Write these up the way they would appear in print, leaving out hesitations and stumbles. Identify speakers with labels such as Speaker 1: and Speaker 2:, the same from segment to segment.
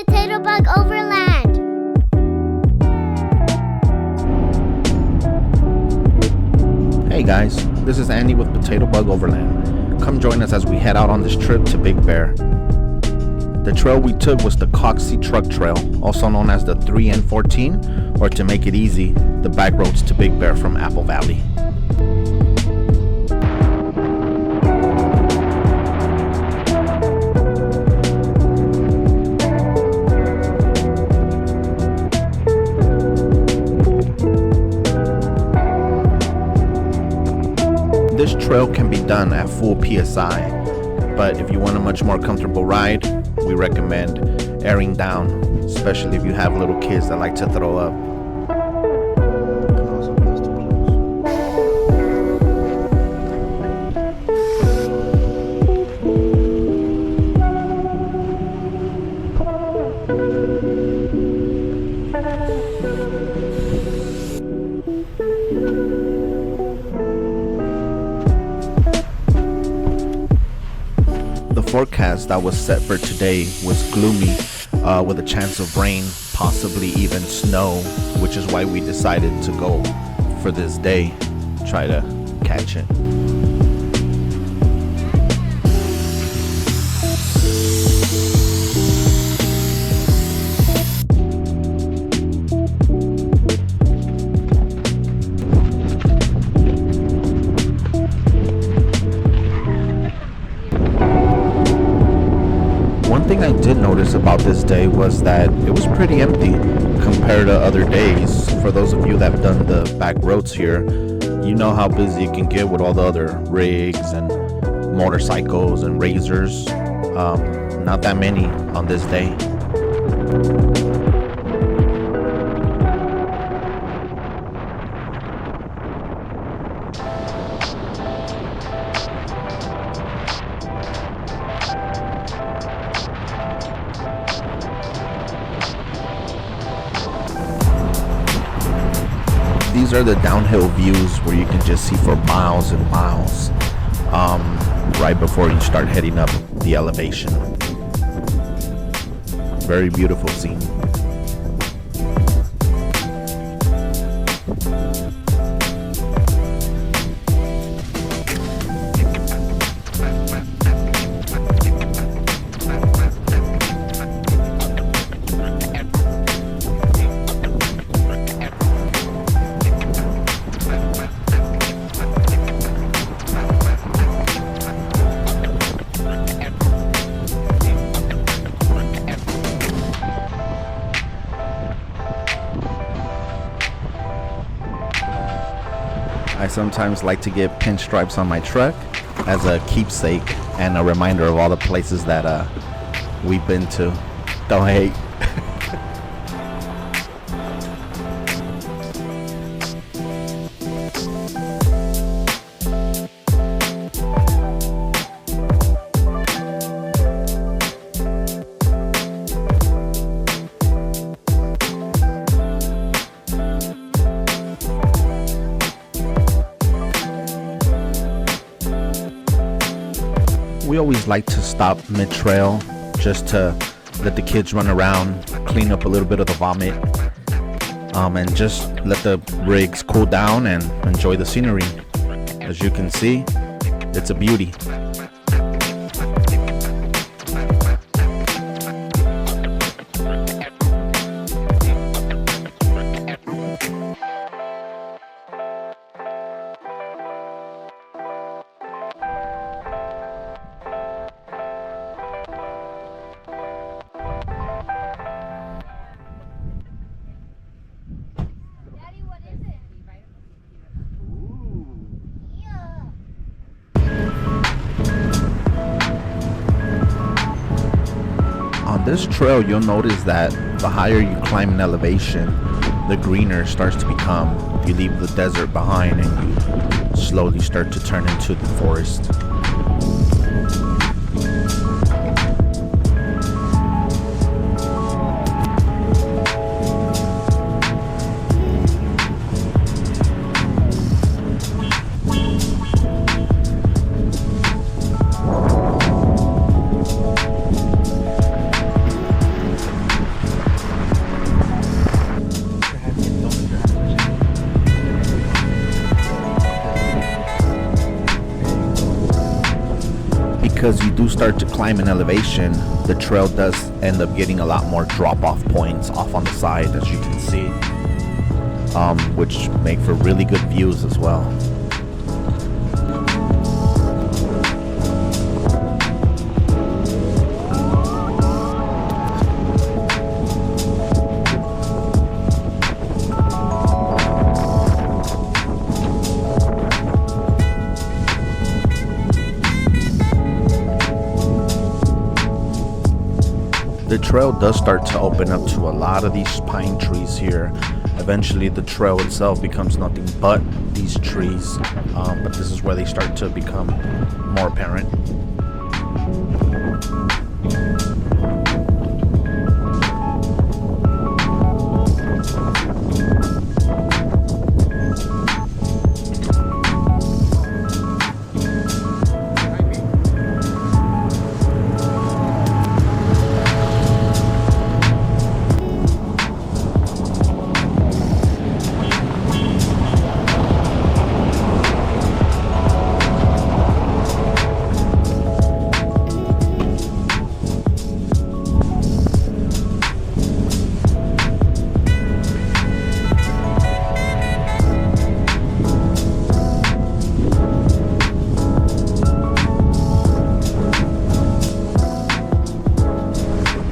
Speaker 1: Potato Bug Overland.
Speaker 2: Hey guys, this is Andy with Potato Bug Overland. Come join us as we head out on this trip to Big Bear. The trail we took was the Coxsey Truck Trail, also known as the 3N14, or to make it easy, the back roads to Big Bear from Apple Valley. This trail can be done at full PSI, but if you want a much more comfortable ride, we recommend airing down, especially if you have little kids that like to throw up. The forecast that was set for today was gloomy, with a chance of rain, possibly even snow, which is why we decided to go for this day, try to catch it. One thing I did notice about this day was that it was pretty empty compared to other days. For those of you that have done the back roads here, you know how busy it can get with all the other rigs and motorcycles and razors. Not that many on this day. These are the downhill views where you can just see for miles and miles, right before you start heading up the elevation. Very beautiful scene. I sometimes like to get pinstripes on my truck as a keepsake and a reminder of all the places that we've been to. Don't hate. We always like to stop mid-trail just to let the kids run around, clean up a little bit of the vomit, and just let the rigs cool down and enjoy the scenery. As you can see, it's a beauty. On this trail, you'll notice that the higher you climb in elevation, the greener it starts to become. You leave the desert behind and you slowly start to turn into the forest. because you do start to climb in elevation, the trail does end up getting a lot more drop-off points off on the side, as you can see, which make for really good views as well. The trail does start to open up to a lot of these pine trees here. Eventually the trail itself becomes nothing but these trees, but this is where they start to become more apparent.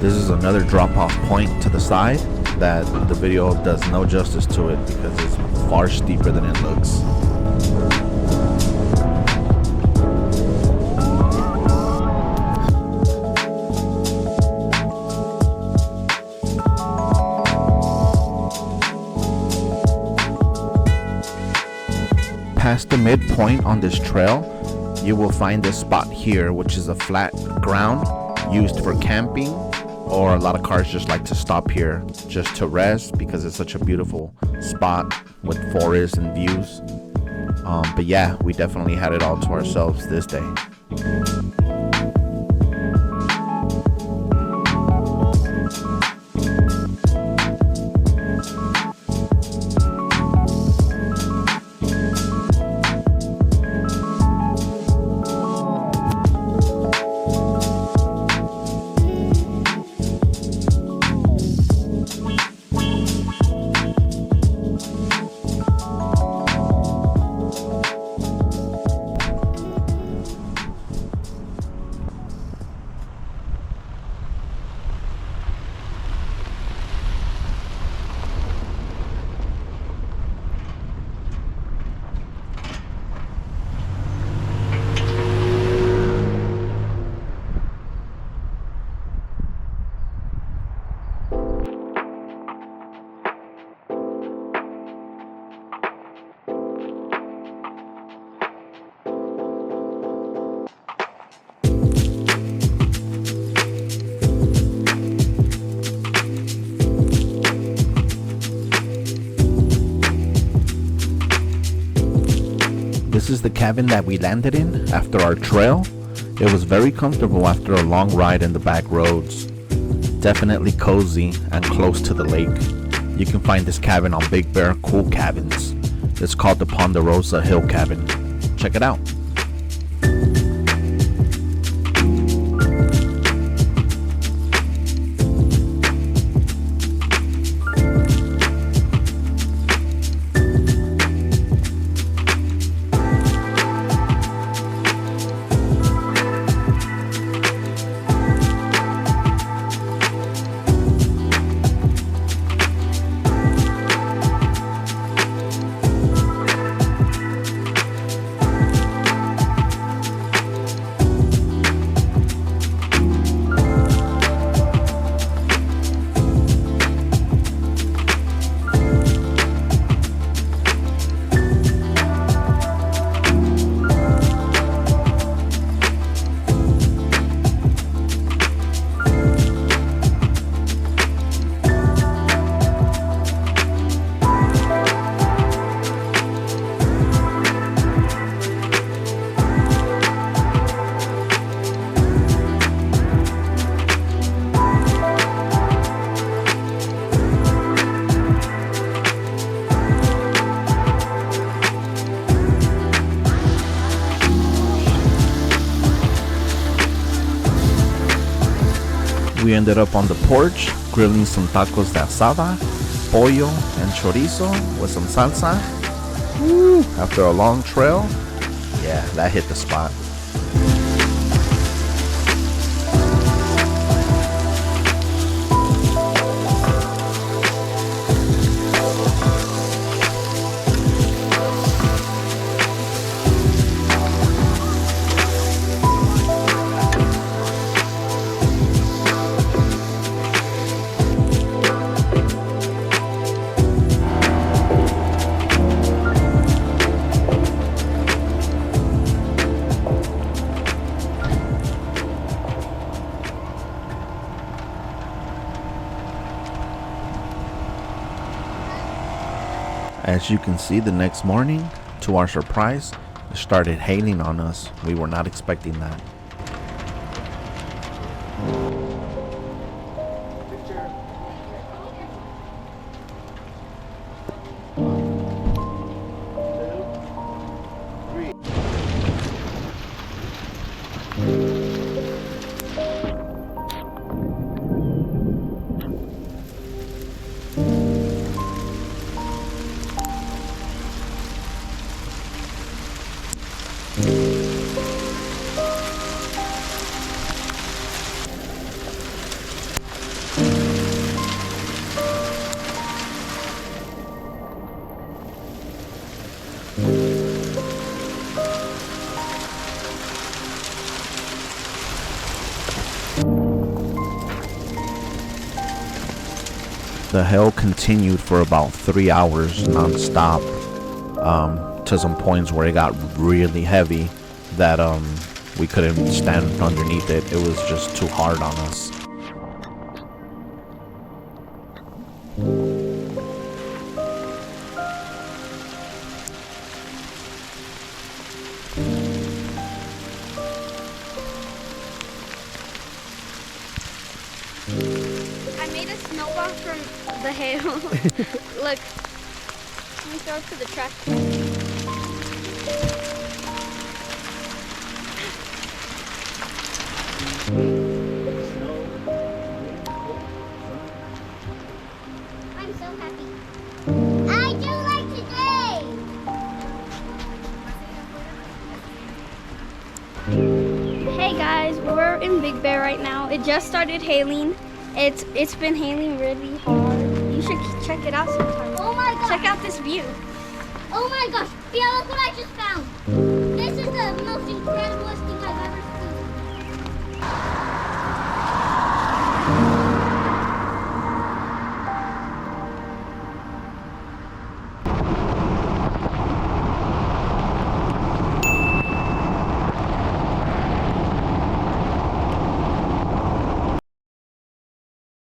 Speaker 2: This is another drop-off point to the side that the video does no justice to it because it's far steeper than it looks. Past the midpoint on this trail, you will find this spot here, which is a flat ground used for camping, or a lot of cars just like to stop here just to rest because it's such a beautiful spot with forests and views. But yeah, we definitely had it all to ourselves this day. This is the cabin that we landed in after our trail. It was very comfortable after a long ride in the back roads. Definitely cozy and close to the lake. You can find this cabin on Big Bear Cool Cabins. It's called the Ponderosa Hill Cabin. Check it out. We ended up on the porch grilling some tacos de asada, pollo, and chorizo with some salsa. Woo! After a long trail, yeah, that hit the spot. As you can see, the next morning, to our surprise, it started hailing on us. We were not expecting that. The hail continued for about 3 hours non-stop, to some points where it got really heavy that we couldn't stand underneath it. It was just too hard on us.
Speaker 1: I made a snowball from the hail. Look. Let me throw it to the track. I'm so happy. I do like today. Hey guys, we're in Big Bear right now. It just started hailing. It's been hailing really hard. You should check it out sometime. Oh my gosh. Check out this view. Oh my gosh. Feel